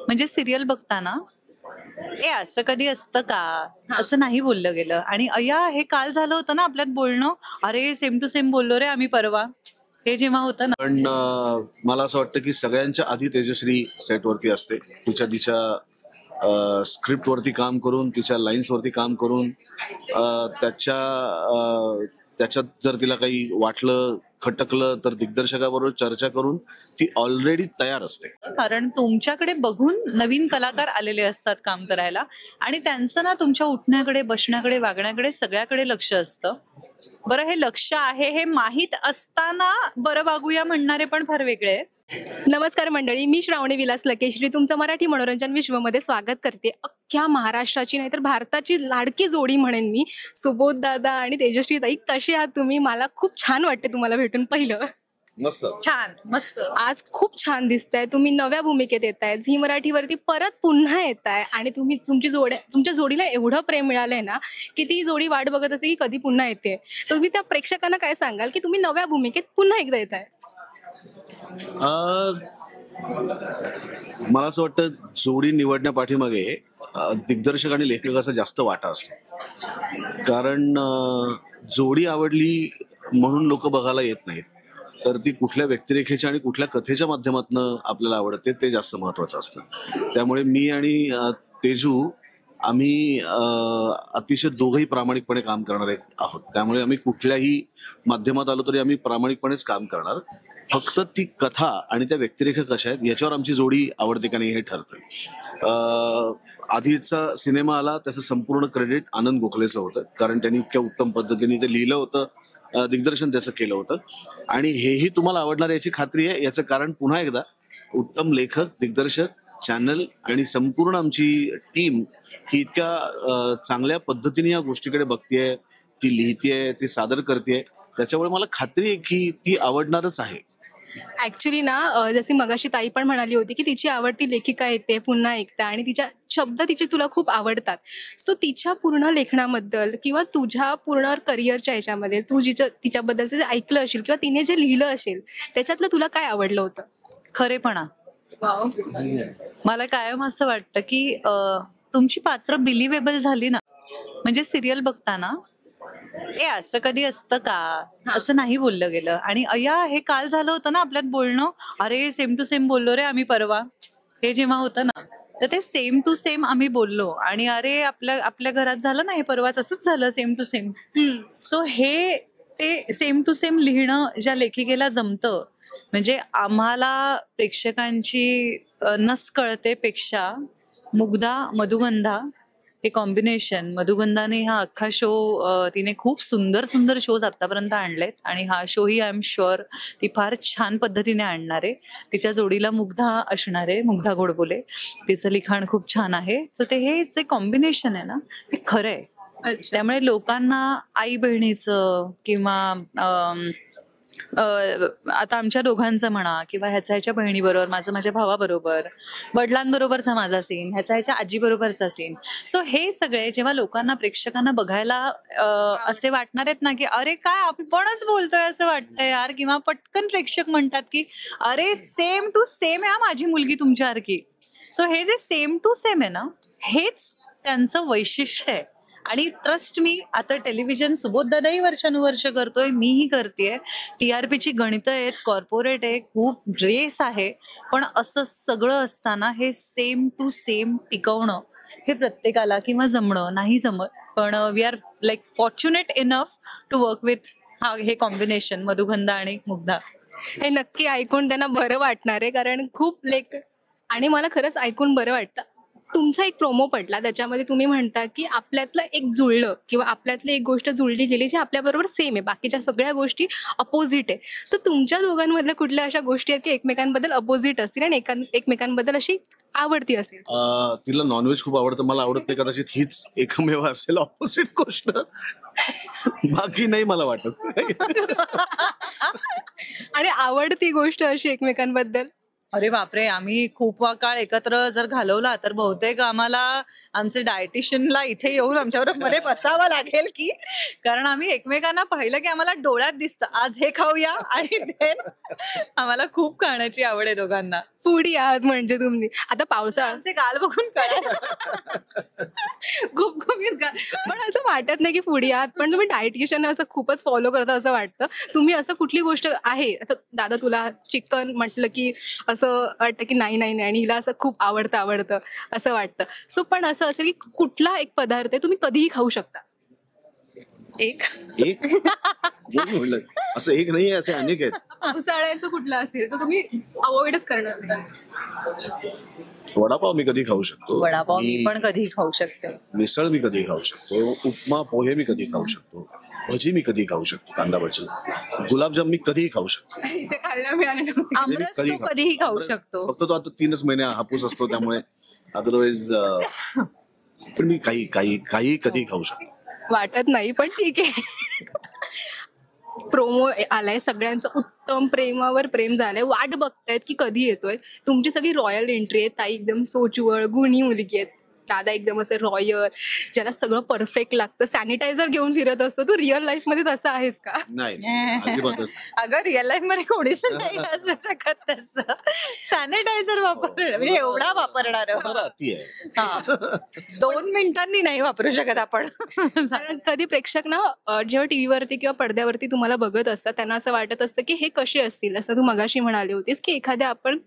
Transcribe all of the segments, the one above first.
म्हणजे सिरियल बघताना ए असं कधी असतं का असं नाही बोललं गेलं. आणि अय्या हे काल झालं होतं ना आपल्यात बोलणं, अरे सेम टू सेम बोललो रे आम्ही परवा, हे जेव्हा होतं ना. पण मला असं वाटतं की सगळ्यांच्या आधी तेजश्री सेटवरती असते, तिच्या स्क्रिप्टवरती काम करून, तिच्या लाईन्सवरती काम करून, त्याच्यात जर तिला काही वाटलं, खटकलं तर दिग्दर्शकाबरोबर चर्चा करून ती ऑलरेडी तयार असते. कारण तुमच्याकडे बघून नवीन कलाकार आलेले असतात काम करायला, आणि त्यांचं ना तुमच्या उठण्याकडे, बसण्याकडे, वागण्याकडे सगळ्याकडे लक्ष असतं. बरं, हे लक्ष आहे हे माहीत असताना बरं वागूया म्हणणारे पण फार वेगळे आहेत. नमस्कार मंडळी, मी श्रावणी विलास लकेश्री तुमचं मराठी मनोरंजन विश्वमध्ये स्वागत करते. अख्ख्या महाराष्ट्राची नाही तर भारताची लाडकी जोडी म्हणेन मी, सुबोध दादा आणि तेजश्री ताई. कसे आहात तुम्ही? मला खूप छान वाटते तुम्हाला भेटून. पहिलं मस्त, छान, मस्त. आज खूप छान दिसताय तुम्ही, नव्या भूमिकेत येताय, झी मराठीवरती परत पुन्हा येताय आणि तुम्ही तुमच्या जोडीला एवढं प्रेम मिळालंय ना की ती जोडी वाट बघत असे की कधी पुन्हा येते. तुम्ही त्या प्रेक्षकांना काय सांगाल की तुम्ही नव्या भूमिकेत पुन्हा एकदा येताय? मला असं वाटतं जोडी निवडण्यापाठीमागे दिग्दर्शक आणि लेखकाचा जास्त वाटा असतो. कारण जोडी आवडली म्हणून लोक बघायला येत नाहीत, तर ती कुठल्या व्यक्तिरेखेच्या आणि कुठल्या कथेच्या माध्यमातून आपल्याला आवडते ते जास्त महत्वाचं असतं. त्यामुळे मी आणि तेजू आम्ही अतिशय दोघंही प्रामाणिकपणे काम करणारे आहोत. त्यामुळे आम्ही कुठल्याही माध्यमात आलो तरी आम्ही प्रामाणिकपणेच काम करणार. फक्त ती कथा आणि त्या व्यक्तिरेखा कशा आहेत याच्यावर आमची जोडी आवडते का नाही हे ठरतं. आधीचा सिनेमा आला त्याचं संपूर्ण क्रेडिट आनंद गोखलेचं होतं, कारण त्यांनी इतक्या उत्तम पद्धतीने ते लिहिलं होतं, दिग्दर्शन त्याचं केलं होतं. आणि हेही तुम्हाला आवडणार याची खात्री आहे. याचं कारण पुन्हा एकदा उत्तम लेखक, दिग्दर्शक, चॅनल आणि संपूर्ण आमची टीम ही इतक्या चांगल्या पद्धतीने या गोष्टीकडे बघतेय, ती लिहितेय, ती सादर करतेय. त्याच्यामुळे मला खात्री आहे की ती आवडणारच आहे. ऍक्च्युली ना जशी मगाशी ताई पण म्हणाली होती की तिची आवडती लेखिका येते पुन्हा एकदा आणि तिच्या शब्द तिचे तुला खूप आवडतात. सो तिच्या पूर्ण लेखनाबद्दल किंवा तुझ्या पूर्ण करिअरच्या ह्याच्यामध्ये तू तिच्याबद्दलचं जे ऐकलं असेल किंवा तिने जे लिहिलं असेल त्याच्यातलं तुला काय आवडलं होतं? खरेपणा. मला कायम असं वाटतं की तुमची पात्र बिलिव्हेबल झाली ना, म्हणजे सिरियल बघताना ए असं कधी असतं का असं नाही बोललं गेलं. आणि अय्या हे काल झालं होतं ना आपल्यात बोलणं, अरे सेम टू सेम बोललो रे आम्ही परवा, हे जेव्हा होतं ना, तर ते सेम टू सेम आम्ही बोललो. आणि अरे आपल्या घरात झालं ना हे परवाच असंच झालं सेम टू सेम. सो हे ते सेम टू सेम लिहिणं ज्या लेखिकेला जमतं, म्हणजे आम्हाला प्रेक्षकांची नस कळते पेक्षा मुग्धा मधुगंधा हे कॉम्बिनेशन, मधुगंधाने हा अख्खा शो, तिने खूप सुंदर सुंदर शोज आतापर्यंत आणलेत आणि हा शोही आय एम शुअर ती फार छान पद्धतीने आणणार आहे. तिच्या जोडीला मुग्धा असणार आहे, मुग्धा गोडबोले. तिचं लिखाण खूप छान आहे. सो ते हे जे कॉम्बिनेशन आहे ना हे खरं आहे. त्यामुळे लोकांना आई बहिणीचं किंवा आता आमच्या दोघांचं म्हणा किंवा ह्याच्या बहिणीबरोबर, माझ्या भावाबरोबर, वडिलांबरोबरचा माझा सीन, ह्याच्या आजीबरोबरचा सीन. सो हे सगळे जेव्हा लोकांना, प्रेक्षकांना बघायला असे वाटणार आहेत ना की अरे काय आपणच बोलतोय असं वाटतंय यार, किंवा पटकन प्रेक्षक म्हणतात की अरे सेम टू सेम आहे माझी मुलगी तुमच्यासारखी. सो हे जे सेम टू सेम आहे ना हेच त्यांचं वैशिष्ट्य आहे. आणि ट्रस्ट मी, आता टेलिव्हिजन सुबोध दादाही वर्षानुवर्ष करतोय, मीही करतेय. TRPची गणितं आहेत, कॉर्पोरेट आहे, खूप रेस आहे, पण असं सगळं असताना हे सेम टू सेम टिकवणं हे प्रत्येकाला किंवा जमणं नाही जमत. पण we are like fortunate enough to work with हे कॉम्बिनेशन मधुगंधा आणि मुग्धा. हे नक्की ऐकून त्यांना बरं वाटणार आहे, कारण खूप आणि मला खरंच ऐकून बरं वाटतं. तुमचा एक प्रोमो पडला त्याच्यामध्ये तुम्ही म्हणता की आपल्यातलं एक जुळलं किंवा आपल्यातली एक गोष्ट जुळली गेली जी आपल्याबरोबर सेम आहे, बाकीच्या सगळ्या गोष्टी अपोजिट आहे. तर तुमच्या दोघांमधल्या कुठल्या अशा गोष्टी आहेत की एकमेकांबद्दल अपोजिट असतील आणि एकमेकांबद्दल अशी आवडती असेल? तिला नॉनव्हेज खूप आवडतं, मला आवडत नाही, कदाचित हीच एकमेव असेल ऑपोजिट गोष्ट. बाकी नाही मला वाटत. आणि आवडती गोष्ट अशी एकमेकांबद्दल? अरे बापरे, आम्ही खूप काळ एकत्र जर घालवला तर बहुतेक आम्हाला आमचे डायटिशियनला इथे येऊन आमच्याबरोबर मध्ये बसावं लागेल की, कारण आम्ही एकमेकांना पाहिलं की आम्हाला डोळ्यात दिसतं आज हे खाऊया, आणि आम्हाला खूप खाण्याची आवड आहे दोघांना. फूडी आहात म्हणजे तुम्ही. आता पावसाळा आमचे गाल बघून कळालं. खूप खूप पण असं वाटत नाही की फूडी आहात, पण तुम्ही डायटिशियन असं खूपच फॉलो करता असं वाटतं. तुम्ही असं कुठली गोष्ट आहे, आता दादा तुला चिकन म्हटलं की असं वाटतं की नाही नाही नाही, आणि हिला असं खूप आवडतं असं वाटतं. सो पण असं असेल की कुठला एक पदार्थ आहे तुम्ही कधीही खाऊ शकता? एक एक म्हटलं असं एक नाही आहे, असे अनेक आहेत. पावसाळ्याचं कुठलं असेल तर तुम्ही अवॉइडच करणार नाही? वडापाव मी कधी खाऊ शकतो. वडापाव मी पण कधी खाऊ शकते. मिसळ मी कधी खाऊ शकतो. उपमा पोहे मी कधी खाऊ शकतो. भजी मी कधी खाऊ शकतो, कांदा भजी. गुलाबजाम मी कधीही खाऊ शकतो. इथे खायला मिळालं नव्हतं. आमरस तू कधीही खाऊ आमरस शकतो. फक्त तो आता 3च महिने हापूस असतो, त्यामुळे अदरवाईज पण मी काही कधी खाऊ शकतो. वाटत नाही पण ठीक आहे. प्रोमो आलाय, सगळ्यांचं उत्तम प्रेमावर प्रेम झालंय, वाट बघतायत की कधी येतोय. तुमची सगळी रॉयल एंट्री आहे. ताई एकदम सोचवळ गुणी मुलगी आहेत, दादा एकदम असं रॉयल, ज्याला सगळं परफेक्ट लागतं, सॅनिटायझर घेऊन फिरत असतो. तू रिअल लाईफ मध्ये तसं आहेस का? नाही, अजिबातच नाही. अगं रिअल लाईफ मध्ये कोणीच नाही असू शकत तसं. सॅनिटायझर वापर म्हणजे एवढा वापरणार जरा अति आहे. हा 2 मिनिटांनी नाही वापरू शकत आपण. कारण कधी प्रेक्षक ना जेव्हा टीव्हीवरती किंवा पडद्यावरती तुम्हाला बघत असतात, त्यांना असं वाटत असतं की हे कसे असतील. असं तू मगाशी म्हणाली होतीस की एखाद्या आपण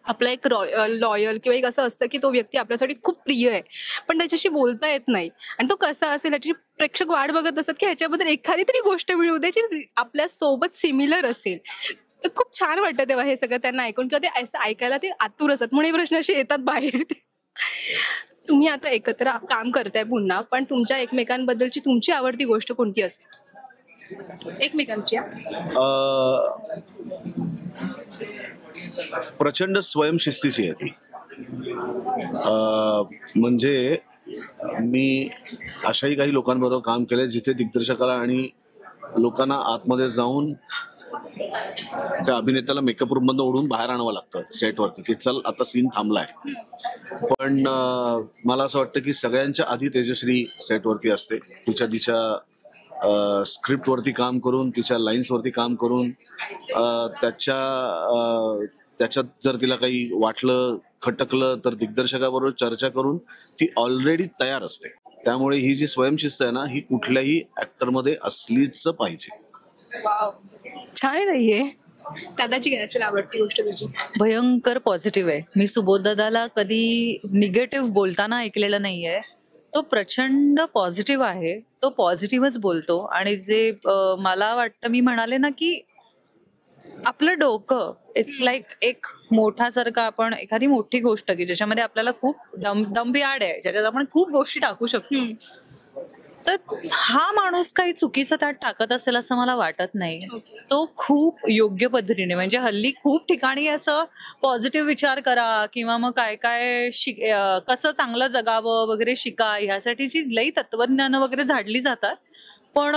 आपला एक लॉयल किंवा एक असं असतं की तो व्यक्ती आपल्यासाठी खूप प्रिय आहे, पण त्याच्याशी बोलता येत नाही, आणि तो कसा असेल याची प्रेक्षक वाट बघत असतात की ह्याच्याबद्दल एखादी तरी गोष्ट मिळू दे जी आपल्या सोबत सिमिलर असेल. तर खूप छान वाटतं तेव्हा हे सगळं त्यांना ऐकून, किंवा ते असं ऐकायला ते आतुर असतात, म्हणून हे प्रश्न असे येतात बाहेर. तुम्ही आता एकत्र काम करताय पुन्हा, पण तुमच्या एकमेकांबद्दलची तुमची आवडती गोष्ट कोणती असेल एकमेकांची? प्रचंड स्वयंशिस्तीची आहे ती. म्हणजे मी अशाही काही लोकांबरोबर काम केलंय जिथे दिग्दर्शकाला आणि लोकांना आतमध्ये जाऊन त्या अभिनेत्याला मेकअप रूम मधून ओढून बाहेर आणावं लागतं सेटवरती की चल आता सीन थांबलाय. पण मला असं वाटतं की सगळ्यांच्या आधी तेजश्री सेटवरती असते. तिच्या स्क्रिप्टवरती काम करून, तिच्या लाईन्सवरती काम करून, त्याच्यात जर तिला काही वाटलं खटकलं तर दिग्दर्शकाबरोबर चर्चा करून ती ऑलरेडी तयार असते. त्यामुळे ही जी स्वयंशिस्त आहे ना, ही कुठल्याही ऍक्टरमध्ये असलीच पाहिजे. छान नाहीये. दादाची काय असेल आवडती गोष्ट तुझी? भयंकर पॉझिटिव्ह आहे. मी सुबोध दादाला कधी निगेटिव्ह बोलताना ऐकलेलं नाहीये. तो प्रचंड पॉझिटिव्ह आहे. तो पॉझिटिव्हच बोलतो. आणि जे मला वाटतं, मी म्हणाले ना की आपलं डोकं इट्स लाईक एक मोठासारखं, आपण एखादी मोठी गोष्ट की ज्याच्यामध्ये आपल्याला खूप डंबियाड आहे, ज्याच्यात आपण खूप गोष्टी टाकू शकतो, तर हा माणूस काही चुकीचं त्यात टाकत असेल असं मला वाटत नाही. तो खूप योग्य पद्धतीने, म्हणजे हल्ली खूप ठिकाणी असं पॉझिटिव्ह विचार करा किंवा मग काय काय कसं चांगलं जगावं वगैरे शिका, ह्यासाठीची लई तत्वज्ञानं वगैरे झाडली जातात. पण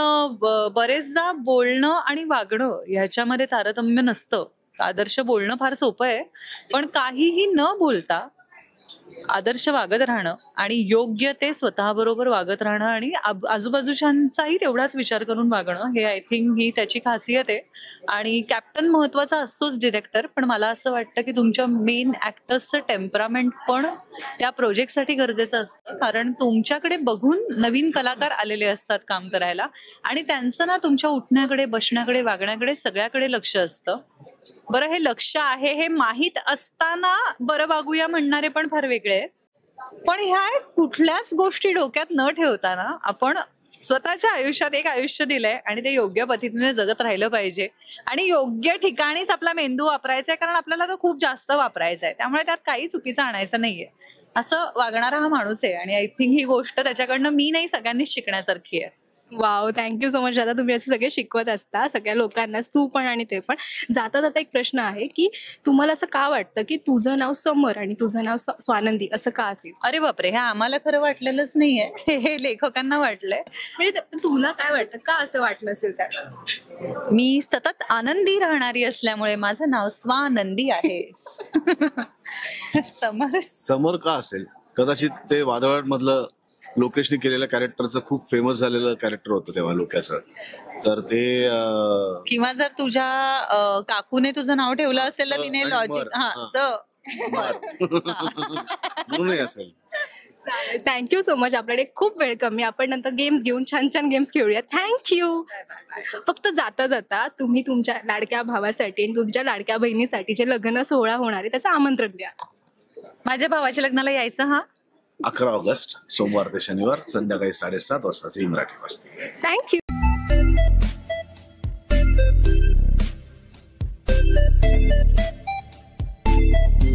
बरेचदा बोलणं आणि वागणं ह्याच्यामध्ये तारतम्य नसतं. आदर्श बोलणं फार सोपं आहे, पण काहीही न बोलता आदर्श वागत राहणं आणि योग्य ते स्वतःबरोबर वागत राहणं आणि आजूबाजूच्यांचाही तेवढाच विचार करून वागणं, हे आय थिंक ही त्याची खासियत आहे. आणि कॅप्टन महत्वाचा असतोच, डिरेक्टर, पण मला असं वाटतं की तुमच्या मेन ऍक्टर्सचं टेम्परामेंट पण त्या प्रोजेक्टसाठी गरजेचं असतं. कारण तुमच्याकडे बघून नवीन कलाकार आलेले असतात काम करायला, आणि त्यांचं ना तुमच्या उठण्याकडे, बसण्याकडे, वागण्याकडे सगळ्याकडे लक्ष असतं. बरं, हे लक्ष आहे हे माहीत असताना बरं वागूया म्हणणारे पण फार वेगळे आहेत. पण ह्या कुठल्याच गोष्टी डोक्यात न ठेवताना आपण स्वतःच्या आयुष्यात एक आयुष्य दिलंय आणि ते योग्य पद्धतीने जगत राहिलं पाहिजे. आणि योग्य ठिकाणीच आपला मेंदू वापरायचा आहे, कारण आपल्याला तो खूप जास्त वापरायचा आहे. त्यामुळे त्यात काही चुकीचं आणायचं नाहीये. असं वागणारा हा माणूस आहे, आणि आय थिंक ही गोष्ट त्याच्याकडनं मी नाही, सगळ्यांनीच शिकण्यासारखी आहे. वाव, थँक्यू सो मच दादा. तुम्ही असे सगळे शिकवत असता सगळ्या लोकांनाच, तू पण आणि ते पण. जाता जाता एक प्रश्न आहे की तुम्हाला असं का वाटतं की तुझं नाव समर आणि तुझं नाव स्वानंदी असं का असेल? अरे बापरे, हे आम्हाला खरं वाटलेलंच नाहीये, हे लेखकांना वाटलंय. म्हणजे तुला काय वाटतं का असं वाटलं असेल त्याला? मी सतत आनंदी राहणारी असल्यामुळे माझं नाव स्वानंदी आहे. समर का असेल? कदाचित ते वादळाट मधलं लोकेशने केलेल्या कॅरेक्टरचं खूप फेमस झालेलं कॅरेक्टर होतं तेव्हा लोक्याचं. तर ते किंवा जर तुझ्या काकूने तुझं नाव ठेवलं असेल तर तिने लॉजिक म्हणूनही असेल. Thank you so much. आपल्याकडे खूप वेळ कमी, आपण नंतर गेम्स घेऊन छान छान गेम्स खेळूया. थँक्यू. फक्त जाता जाता तुम्ही तुमच्या लाडक्या भावासाठी आणि तुमच्या लाडक्या बहिणीसाठी जे लग्न सोहळा होणार आहे त्याचं आमंत्रण द्या. माझ्या भावाच्या लग्नाला यायचं हा. 11 ऑगस्ट सोमवार ते शनिवार संध्याकाळी 7:30 वाजता झी मराठीवर. थँक्यू.